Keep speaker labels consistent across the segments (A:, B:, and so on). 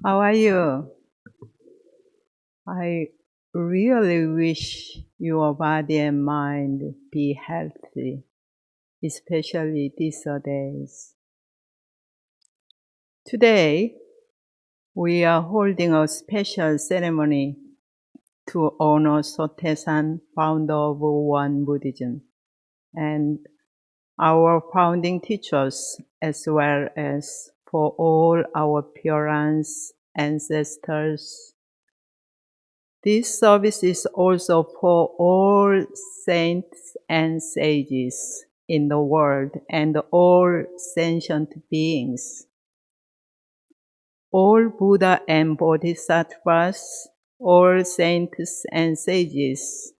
A: How are you? I really wish your body and mind be healthy, especially these days. Today, we are holding a special ceremony to honor Sotaesan, founder of Won Buddhism, and our founding teachers, as well as for all our parents, ancestors. This service is also for all saints and sages in the world and all sentient beings. All Buddha and Bodhisattvas, all saints and sages,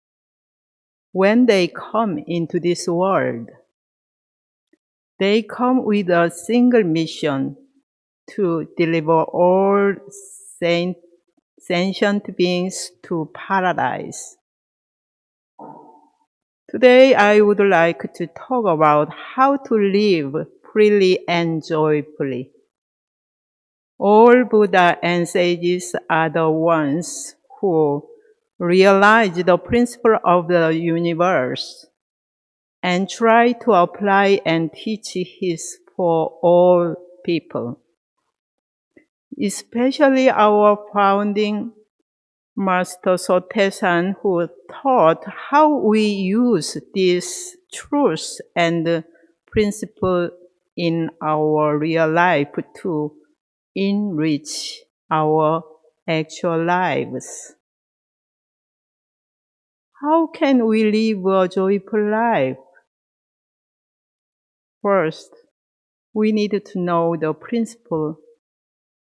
A: when they come into this world, they come with a single mission to deliver all sentient beings to paradise. Today, I would like to talk about how to live freely and joyfully. All Buddha and sages are the ones who realize the principle of the universe and try to apply and teach his for all people. Especially our founding Master Sotaesan, who taught how we use this truth and principle in our real life to enrich our actual lives. How can we live a joyful life? First, we need to know the principle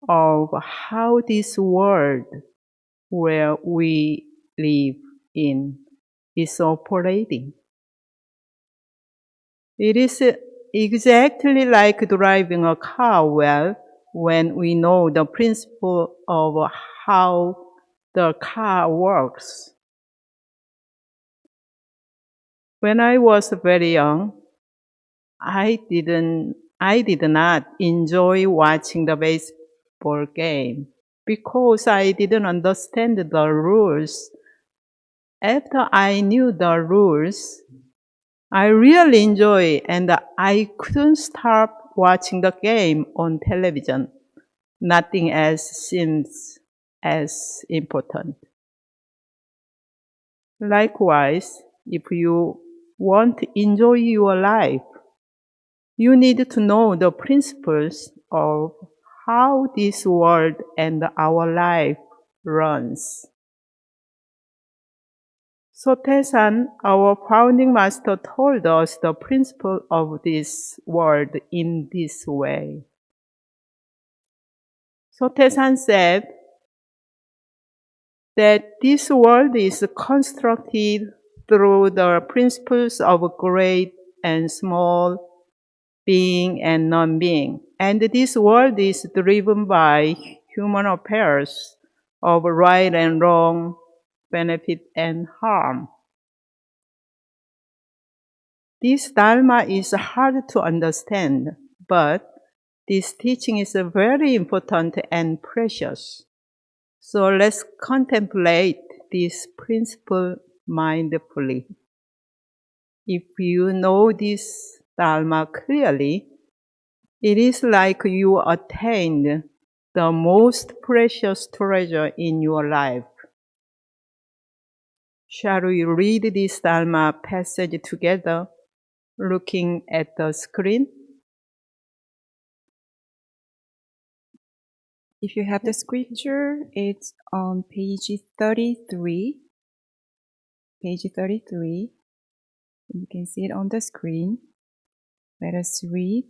A: of how this world where we live in is operating. It is exactly like driving a car well when we know the principle of how the car works. When I was very young, I did not enjoy watching the baseball game because I didn't understand the rules. After I knew the rules, I really enjoyed and I couldn't stop watching the game on television. Nothing else seems as important. Likewise, if you want to enjoy your life, you need to know the principles of how this world and our life runs. Sotaesan, our founding master, told us the principle of this world in this way. Sotaesan said that this world is constructed through the principles of great and small, being and non-being. And this world is driven by human affairs of right and wrong, benefit and harm. This Dharma is hard to understand, but this teaching is very important and precious. So let's contemplate this principle mindfully. If you know this Dharma clearly, it is like you attained the most precious treasure in your life. Shall we read this Dharma passage together, looking at the screen?
B: If you have the scripture, it's on page 33. Page 33. You can see it on the screen. Let us read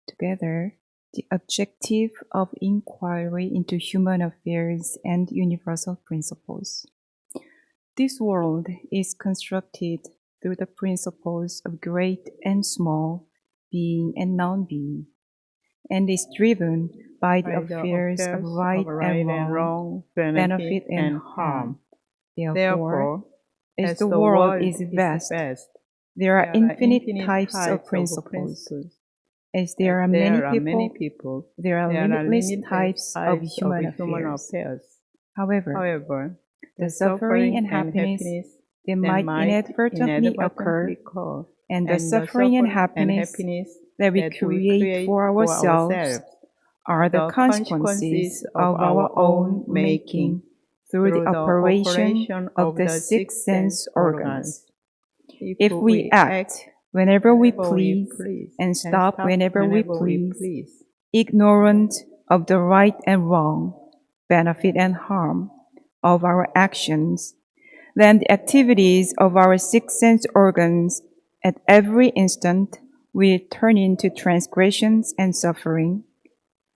B: together the objective of inquiry into human affairs and universal principles. This world is constructed through the principles of great and small, being and non-being, and is driven by the affairs of right and wrong, benefit and harm. Therefore, as the world is vast, there are infinite types of principles. As there are many people, there are limitless types of human affairs. However, the suffering and happiness that might inadvertently occur, and the suffering and happiness that we create for ourselves are the consequences of our own making through the operation of the six sense organs. If we act whenever we please and stop whenever we please, ignorant of the right and wrong, benefit and harm of our actions, then the activities of our six sense organs at every instant will turn into transgressions and suffering,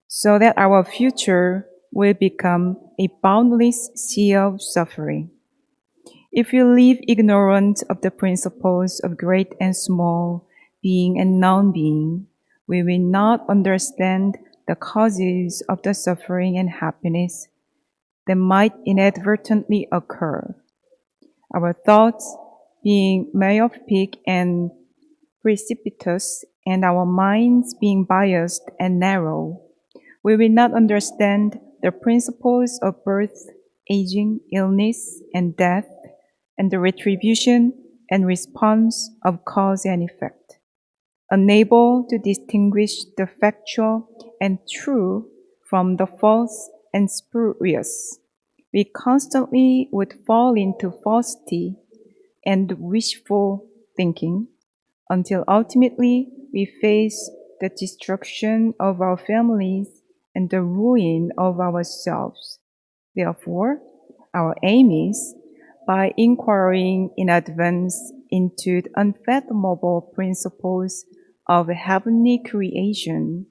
B: so that our future will become a boundless sea of suffering. If we live ignorant of the principles of great and small, being and non-being, we will not understand the causes of the suffering and happiness that might inadvertently occur. Our thoughts, being myopic and precipitous, and our minds being biased and narrow, we will not understand the principles of birth, aging, illness, and death, and the retribution and response of cause and effect. Unable to distinguish the factual and true from the false and spurious, we constantly would fall into falsity and wishful thinking until ultimately we face the destruction of our families and the ruin of ourselves. Therefore, our aim is, by inquiring in advance into the unfathomable principles of heavenly creation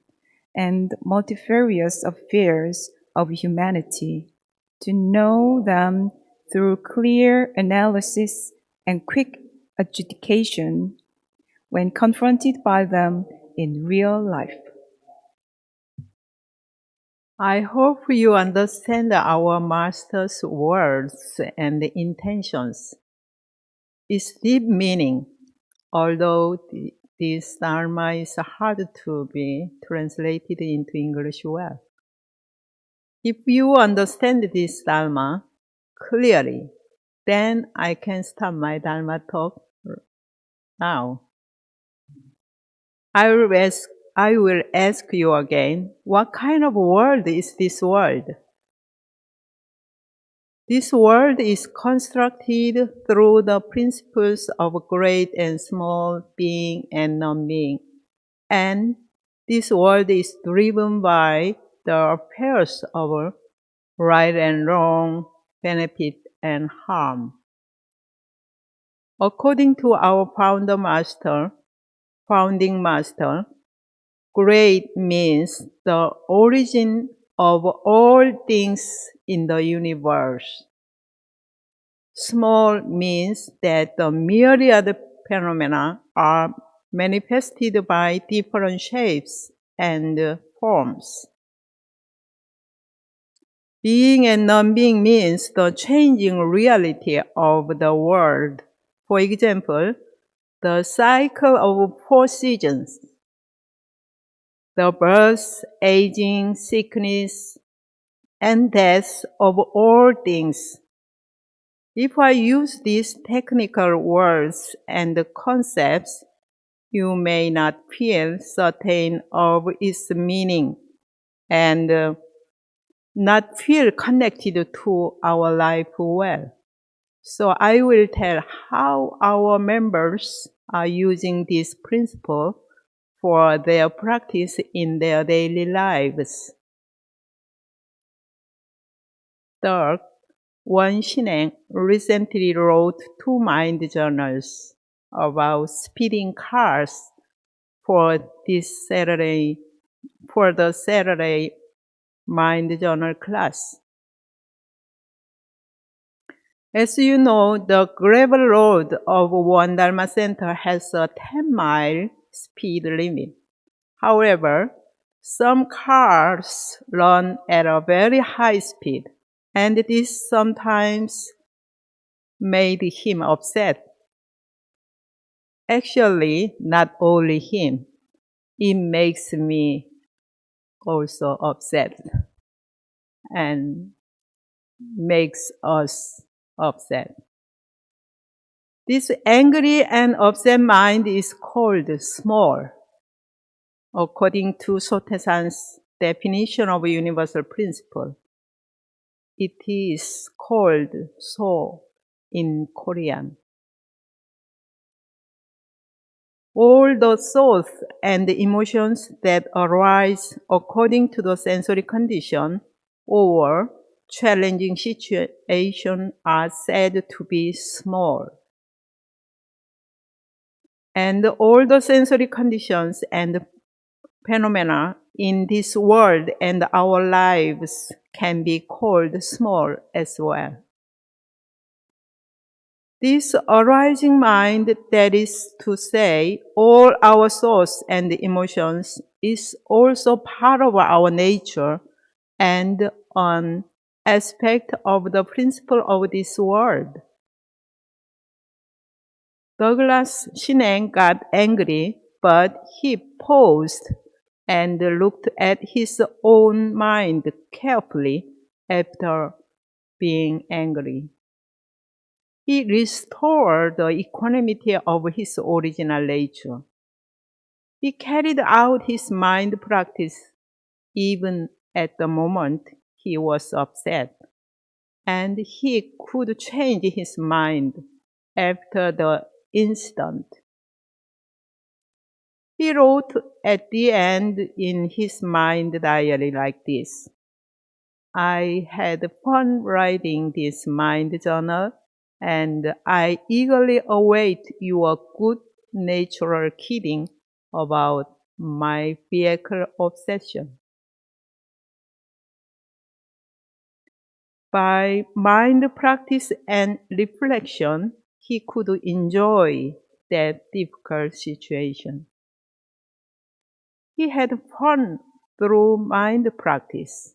B: and multifarious affairs of humanity, to know them through clear analysis and quick adjudication when confronted by them in real life.
A: I hope you understand our Master's words and intentions. Its deep meaning, although this Dharma is hard to be translated into English well. If you understand this Dharma clearly, then I can start my Dharma talk now. I will ask you again, what kind of world is this world? This world is constructed through the principles of great and small, being and non-being. And this world is driven by the affairs of right and wrong, benefit and harm. According to our founding master, great means the origin of all things in the universe. Small means that the myriad phenomena are manifested by different shapes and forms. Being and non-being means the changing reality of the world. For example, the cycle of 4 seasons, the birth, aging, sickness, and death of all things. If I use these technical words and concepts, you may not feel certain of its meaning and not feel connected to our life well. So I will tell how our members are using this principle for their practice in their daily lives. Third, Won Shineng recently wrote 2 mind journals about speeding cars for the Saturday Mind Journal class. As you know, the gravel road of Won Dharma Center has a 10-mile speed limit. However, some cars run at a very high speed, and this sometimes made him upset. Actually, not only him. it makes me also upset and makes us upset. This angry and upset mind is called small, according to Sotaesan's definition of a universal principle. It is called so in Korean. All the thoughts and emotions that arise according to the sensory condition or challenging situation are said to be small. And all the sensory conditions and phenomena in this world and our lives can be called small as well. This arising mind, that is to say, all our thoughts and emotions, is also part of our nature and an aspect of the principle of this world. Douglas Shineng got angry, but he paused and looked at his own mind carefully after being angry. He restored the equanimity of his original nature. He carried out his mind practice even at the moment he was upset, and he could change his mind after the instant. He wrote at the end in his mind diary like this: I had fun writing this mind journal, and I eagerly await your good natural kidding about my vehicle obsession. By mind practice and reflection, he could enjoy that difficult situation. He had fun through mind practice,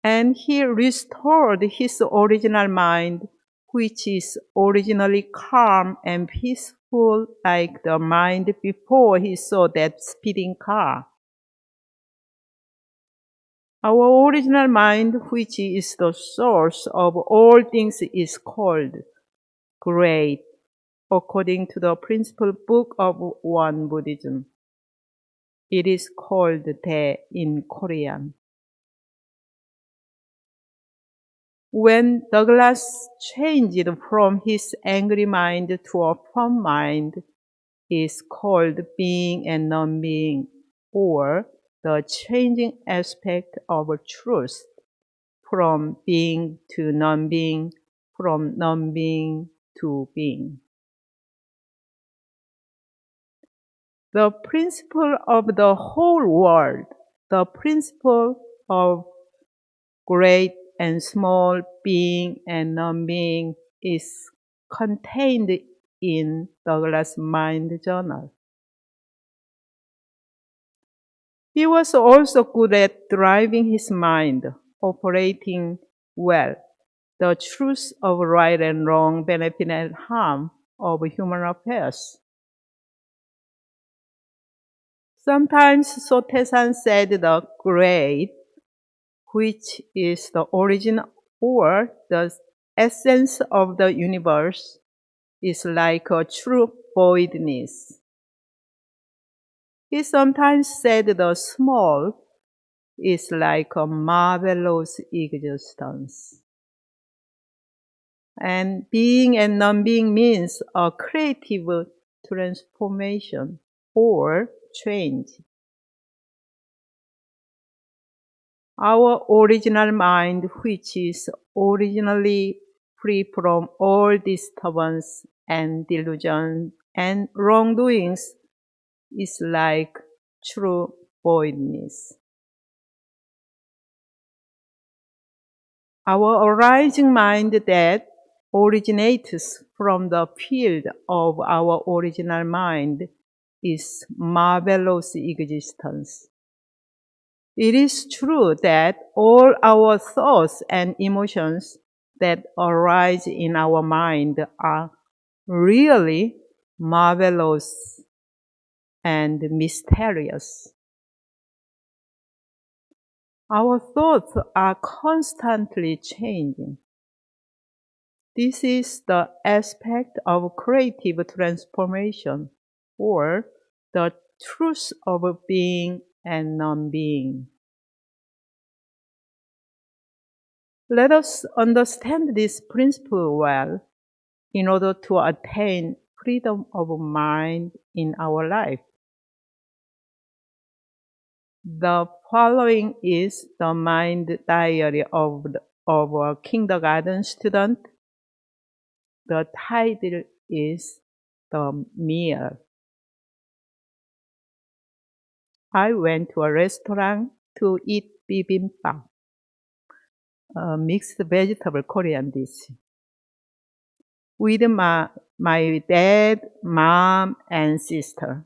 A: and he restored his original mind, which is originally calm and peaceful like the mind before he saw that speeding car. Our original mind, which is the source of all things, is called great, according to the principal book of Won Buddhism. It is called Dae in Korean. When Douglas changed from his angry mind to a firm mind, is called being and non-being, or the changing aspect of truth from being to non-being, from non-being to being. The principle of the whole world, the principle of great and small, being and non-being, is contained in Douglas' Mind Journal. He was also good at driving his mind, operating well the truth of right and wrong, benefit and harm of human affairs. Sometimes Sotaesan said the great, which is the origin or the essence of the universe, is like a true voidness. He sometimes said the small is like a marvelous existence. And being and non-being means a creative transformation or change. Our original mind, which is originally free from all disturbance and delusion and wrongdoings, is like true voidness. Our arising mind that originates from the field of our original mind is marvelous existence. It is true that all our thoughts and emotions that arise in our mind are really marvelous and mysterious. Our thoughts are constantly changing. This is the aspect of creative transformation, or the truth of being and non-being. Let us understand this principle well in order to attain freedom of mind in our life. The following is the mind diary of a kindergarten student. The title is The Meal. I went to a restaurant to eat bibimbap, a mixed vegetable Korean dish, with my dad, mom, and sister.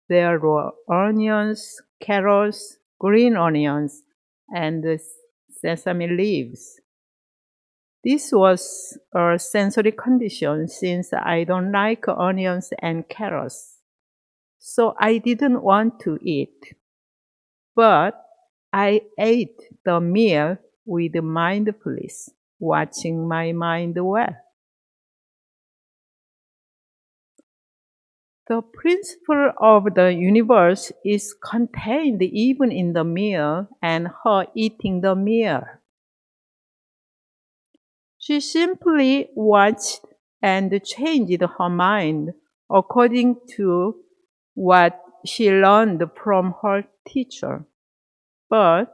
A: There were onions, carrots, green onions, and sesame leaves. This was a sensory condition since I don't like onions and carrots, so I didn't want to eat. But I ate the meal with mindfulness, watching my mind well. The principle of the universe is contained even in the meal and her eating the meal. She simply watched and changed her mind according to what she learned from her teacher. But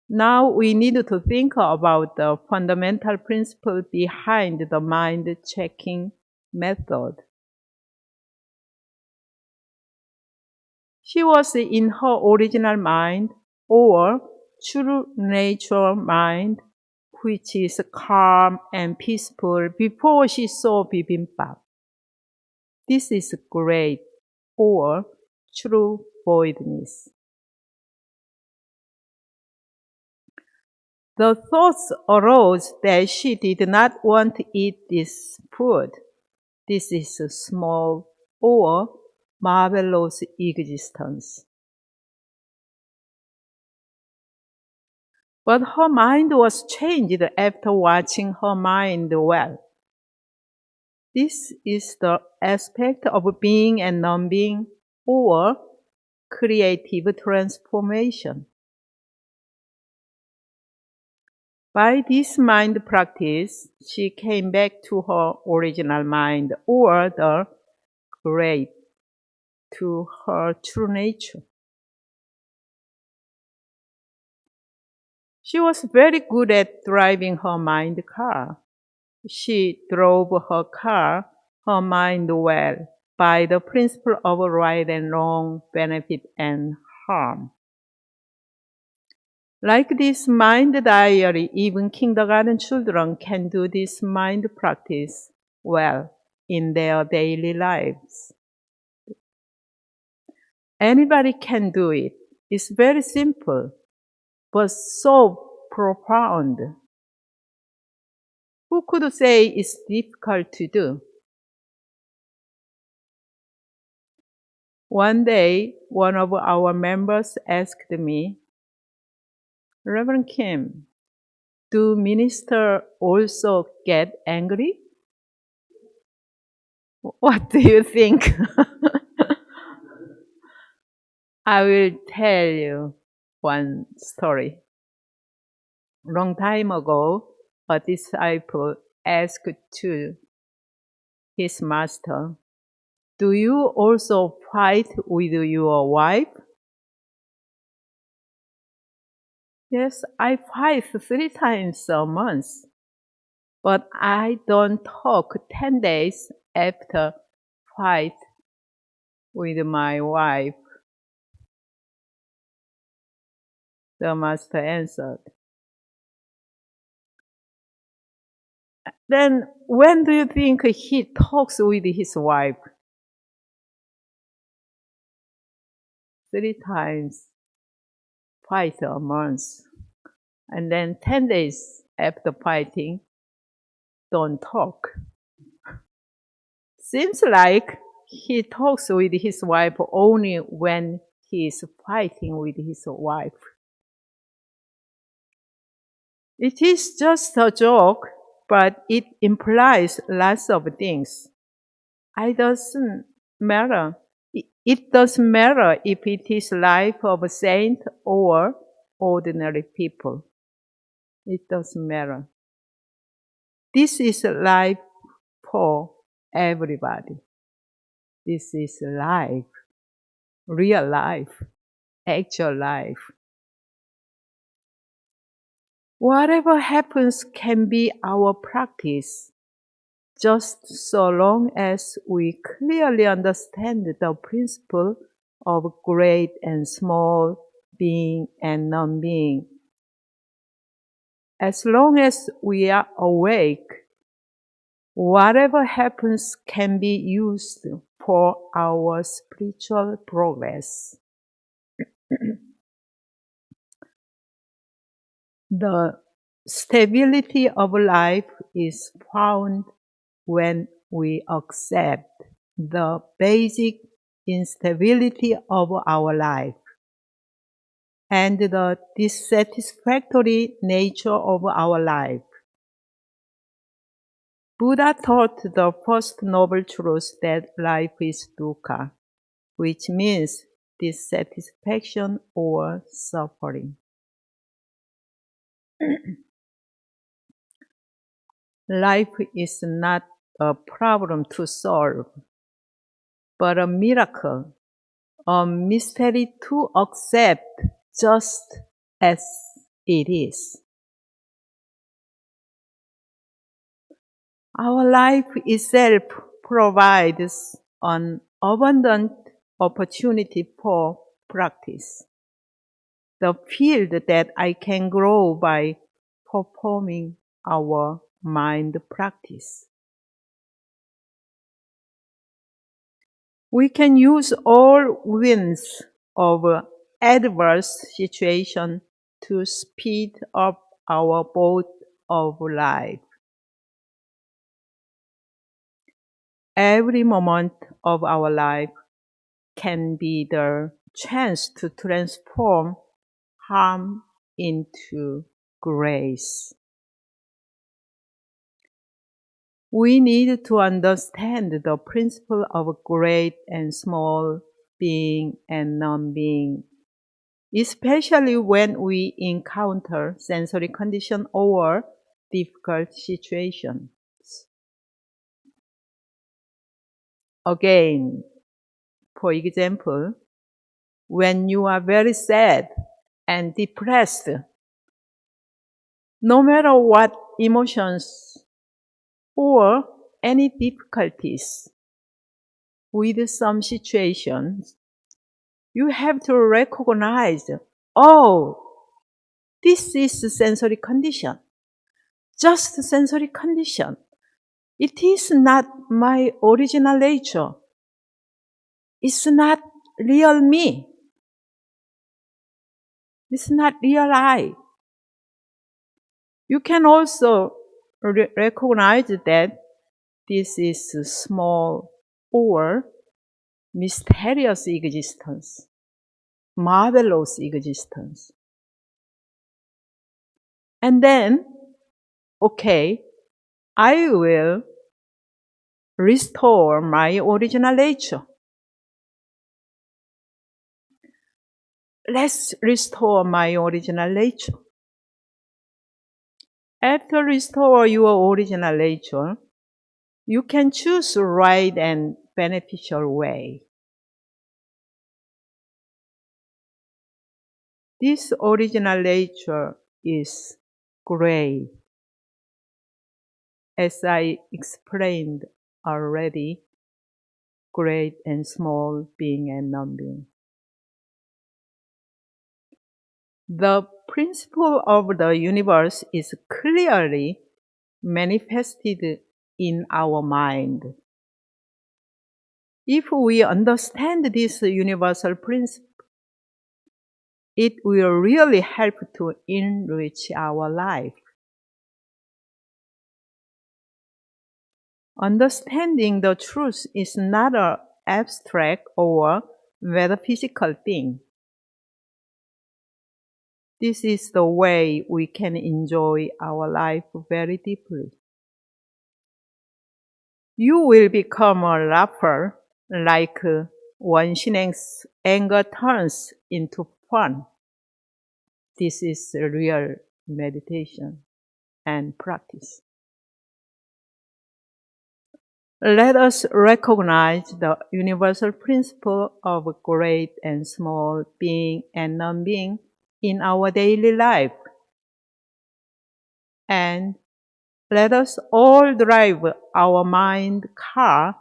A: now we need to think about the fundamental principle behind the mind checking method. She was in her original mind, or true nature mind, which is calm and peaceful before she saw bibimbap. This is great, or true voidness. The thoughts arose that she did not want to eat this food. This is a small or marvelous existence. But her mind was changed after watching her mind well. This is the aspect of being and non-being, or creative transformation. By this mind practice, she came back to her original mind, or the great, to her true nature. She was very good at driving her mind car. She drove her car, her mind well, by the principle of right and wrong, benefit and harm. Like this mind diary, even kindergarten children can do this mind practice well in their daily lives. Anybody can do it. It's very simple, but so profound. Who could say it's difficult to do? One day, one of our members asked me, Reverend Kim, do ministers also get angry? What do you think? I will tell you one story. Long time ago, a disciple asked to his master, do you also fight with your wife? Yes, I fight 3 times a month, but I don't talk 10 days after fight with my wife. The master answered. Then when do you think he talks with his wife? 3 times, fight a month. And then 10 days after fighting, don't talk. Seems like he talks with his wife only when he is fighting with his wife. It is just a joke, but it implies lots of things. It doesn't matter. It doesn't matter if it is life of a saint or ordinary people. It doesn't matter. This is life for everybody. This is life, real life, actual life. Whatever happens can be our practice, just so long as we clearly understand the principle of great and small, being and non-being. As long as we are awake, whatever happens can be used for our spiritual progress. The stability of life is found when we accept the basic instability of our life and the dissatisfactory nature of our life. Buddha taught the first noble truth that life is dukkha, which means dissatisfaction or suffering. Life is not a problem to solve, but a miracle, a mystery to accept just as it is. Our life itself provides an abundant opportunity for practice, the field that I can grow by performing our mind practice. We can use all winds of adverse situation to speed up our boat of life. Every moment of our life can be the chance to transform harm into grace. We need to understand the principle of great and small, being and non-being, especially when we encounter sensory condition or difficult situations. Again, for example, when you are very sad and depressed, no matter what emotions or any difficulties with some situations, you have to recognize, oh, this is a sensory condition, just a sensory condition. It is not my original nature. It's not real me. It's not real I. You can also recognize that this is a small or mysterious existence, marvelous existence. And then, okay, I will restore my original nature. Let's restore my original nature. After restore your original nature, you can choose the right and beneficial way. This original nature is great. As I explained already, great and small, being and non-being. The principle of the universe is clearly manifested in our mind. If we understand this universal principle, it will really help to enrich our life. Understanding the truth is not an abstract or metaphysical thing. This is the way we can enjoy our life very deeply. You will become a laugher like Won Shineng's anger turns into fun. This is real meditation and practice. Let us recognize the universal principle of great and small, being and non-being in our daily life. And let us all drive our mind car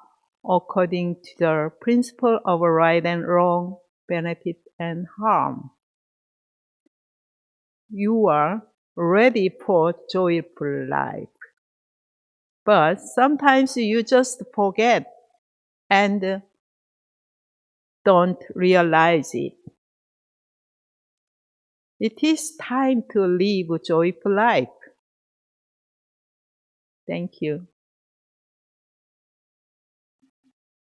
A: according to the principle of right and wrong, benefit and harm. You are ready for joyful life. But sometimes you just forget and don't realize it. It is time to live a joyful life. Thank you.